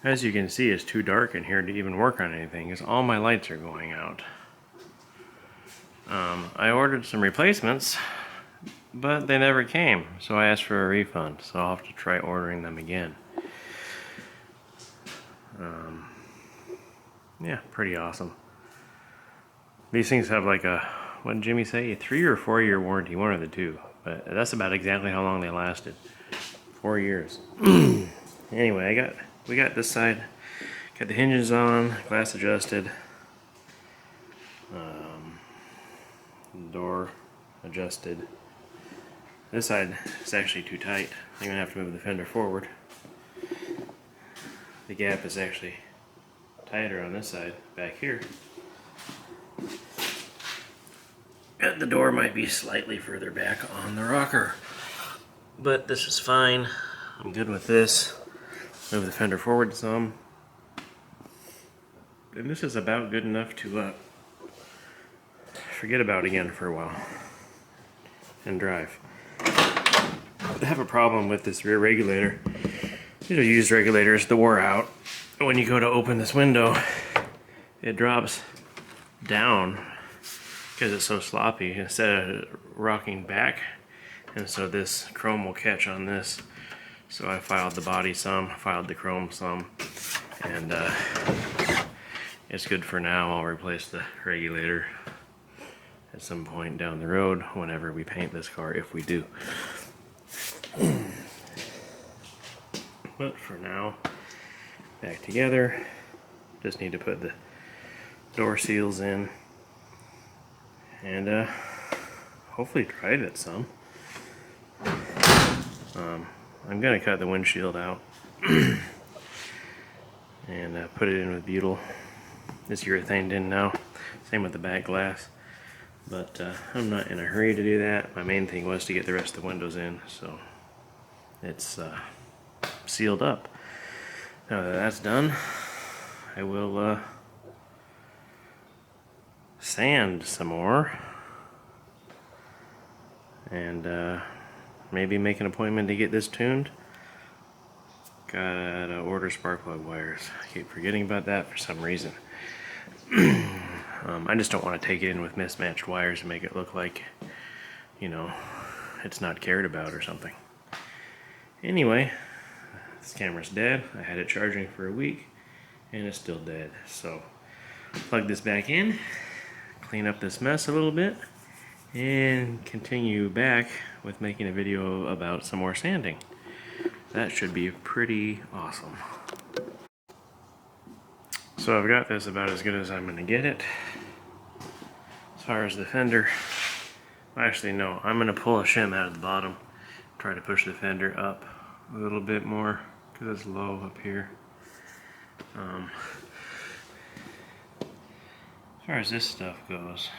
As you can see, it's too dark in here to even work on anything because all my lights are going out. I ordered some replacements, but they never came, so I asked for a refund, so I'll have to try ordering them again. Yeah, pretty awesome. These things have like a, what did Jimmy say, a 3 or 4 year warranty, one of the two, but that's about exactly how long they lasted. 4 years. Anyway, we got this side, got the hinges on, glass adjusted, door adjusted. This side is actually too tight. I'm gonna have to move the fender forward. The gap is actually tighter on this side, back here. And the door might be slightly further back on the rocker. But this is fine. I'm good with this. Move the fender forward some. And this is about good enough to forget about again for a while. And drive. I have a problem with this rear regulator. These are used regulators that wore out. When you go to open this window, it drops down because it's so sloppy instead of rocking back. And so this chrome will catch on this. So I filed the body some, filed the chrome some, and it's good for now. I'll replace the regulator at some point down the road whenever we paint this car, if we do. But for now, back together. Just need to put the door seals in and hopefully drive it some. I'm gonna cut the windshield out and put it in with butyl. It's urethaned in now. Same with the back glass. But I'm not in a hurry to do that. My main thing was to get the rest of the windows in, so it's sealed up. Now that that's done, I will sand some more and maybe make an appointment to get this tuned. Gotta order spark plug wires. I keep forgetting about that for some reason. I just don't want to take it in with mismatched wires and make it look like, you know, it's not cared about or something. Anyway, this camera's dead. I had it charging for a week and it's still dead. So plug this back in, clean up this mess a little bit, and continue back with making a video about some more sanding. That should be pretty awesome. So I've got this about as good as I'm going to get it. As far as the fender, actually no, I'm going to pull a shim out of the bottom, try to push the fender up a little bit more because it's low up here. As far as this stuff goes,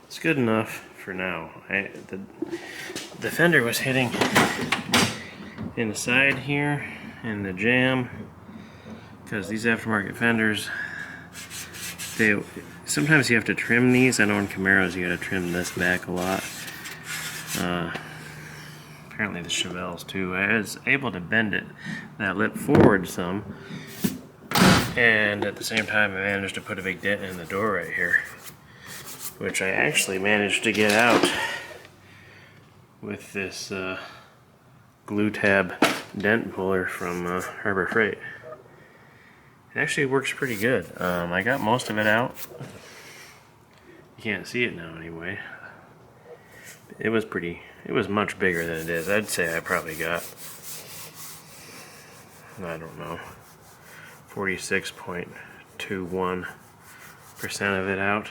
it's good enough for now. The fender was hitting in the side here in the jamb because these aftermarket fenders, sometimes you have to trim these. I know in Camaros you got to trim this back a lot. Apparently the Chevelles too. I was able to bend that lip forward some, and at the same time I managed to put a big dent in the door right here, which I actually managed to get out with this glue tab dent puller from Harbor Freight. It actually works pretty good. I got most of it out. You can't see it now anyway. It was much bigger than it is. I'd say I probably got, I don't know, 46.21% of it out.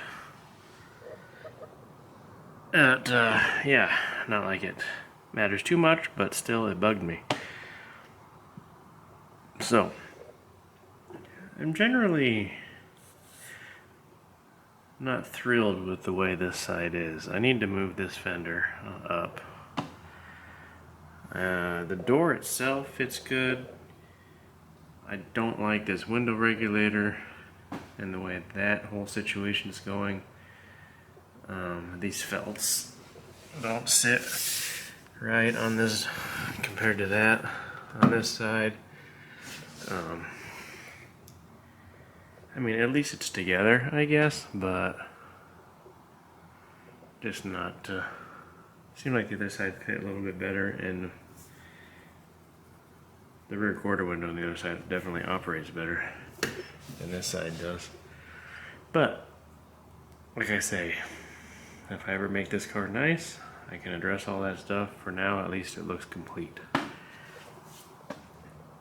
Yeah, not like it matters too much, but still it bugged me. So, I'm generally not thrilled with the way this side is. I need to move this fender up. The door itself fits good. I don't like this window regulator and the way that whole situation is going. These felts don't sit right on this compared to that on this side. I mean, at least it's together, I guess, but just not, seemed like the other side fit a little bit better, and the rear quarter window on the other side definitely operates better than this side does. But, like I say, if I ever make this car nice, I can address all that stuff. For now, at least it looks complete.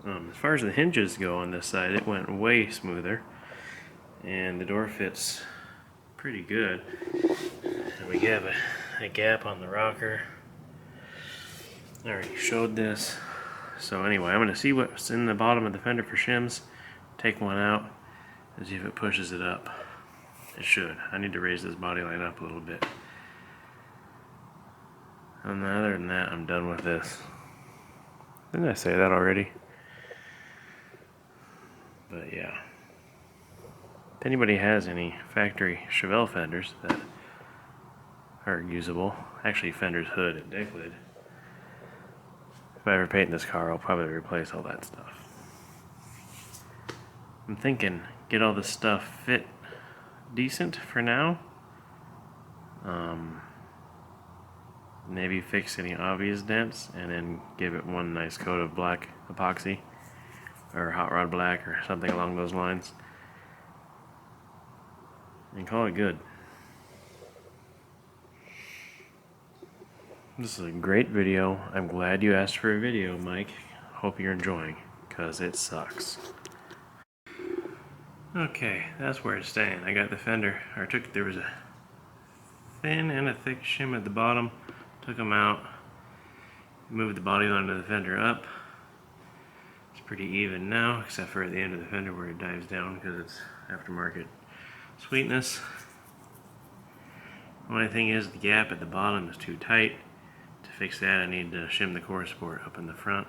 As far as the hinges go on this side, it went way smoother, and the door fits pretty good. And we have a gap on the rocker. I already showed this. So anyway, I'm going to see what's in the bottom of the fender for shims, take one out, and see if it pushes it up. It should. I need to raise this body line up a little bit. And other than that, I'm done with this. Didn't I say that already? But yeah. If anybody has any factory Chevelle fenders that are usable, actually fenders, hood, and deck lid, if I ever paint this car, I'll probably replace all that stuff. I'm thinking, get all this stuff fit decent for now. Maybe fix any obvious dents, and then give it one nice coat of black epoxy, or hot rod black, or something along those lines, and call it good. This is a great video. I'm glad you asked for a video, Mike. Hope you're enjoying, because it sucks. Okay, that's where it's staying. I got the fender, there was a thin and a thick shim at the bottom. Took them out, moved the body line of the fender up. It's pretty even now, except for at the end of the fender where it dives down because it's aftermarket sweetness. Only thing is, the gap at the bottom is too tight. To fix that, I need to shim the core support up in the front.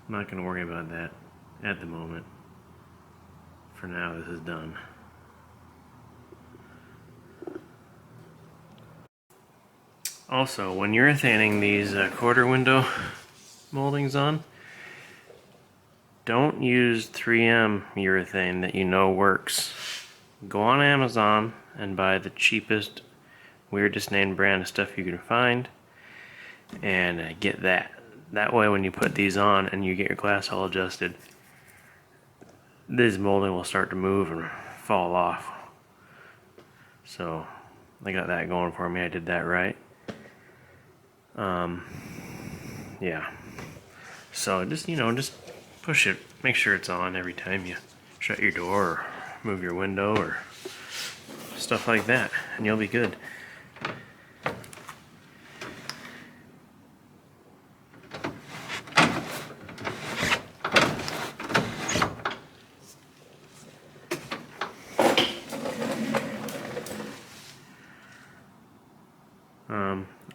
I'm not going to worry about that at the moment. For now, this is done. Also, when urethaning these quarter window moldings on, don't use 3M urethane that you know works. Go on Amazon and buy the cheapest, weirdest named brand of stuff you can find, and get that. That way when you put these on and you get your glass all adjusted, this molding will start to move and fall off. So I got that going for me. I did that right. Yeah. So just push it. Make sure it's on every time you shut your door or move your window or stuff like that, and you'll be good.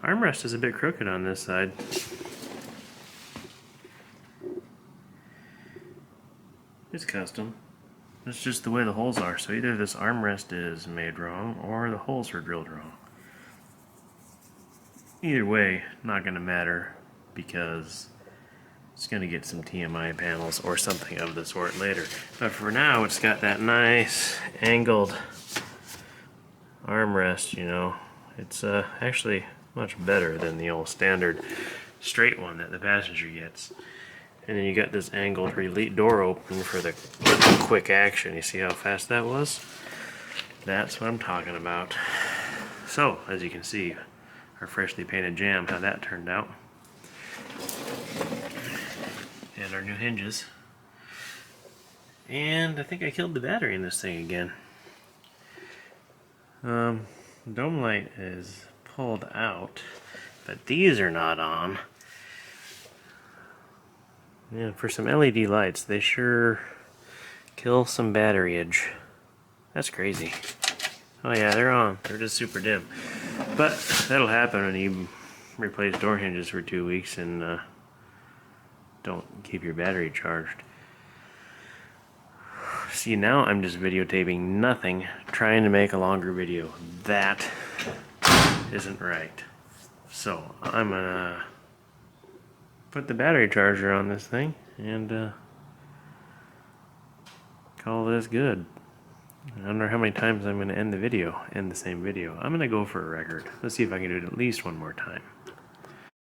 Armrest is a bit crooked on this side. It's custom. It's just the way the holes are. So either this armrest is made wrong or the holes are drilled wrong. Either way, not going to matter because it's going to get some TMI panels or something of the sort later. But for now, it's got that nice angled armrest, you know. It's actually much better than the old standard straight one that the passenger gets. And then you got this angled door open for the quick action. You see how fast that was? That's what I'm talking about. So, as you can see, our freshly painted jam, how that turned out. And our new hinges. And I think I killed the battery in this thing again. Dome light is pulled out, but these are not on. Yeah, for some LED lights, they sure kill some batteryage. That's crazy. Oh yeah, they're on. They're just super dim. But that'll happen when you replace door hinges for 2 weeks and don't keep your battery charged. See, now I'm just videotaping nothing, trying to make a longer video. That isn't right. So I'm gonna put the battery charger on this thing and call this good. I wonder how many times I'm going to end the same video. I'm going to go for a record. Let's see if I can do it at least one more time.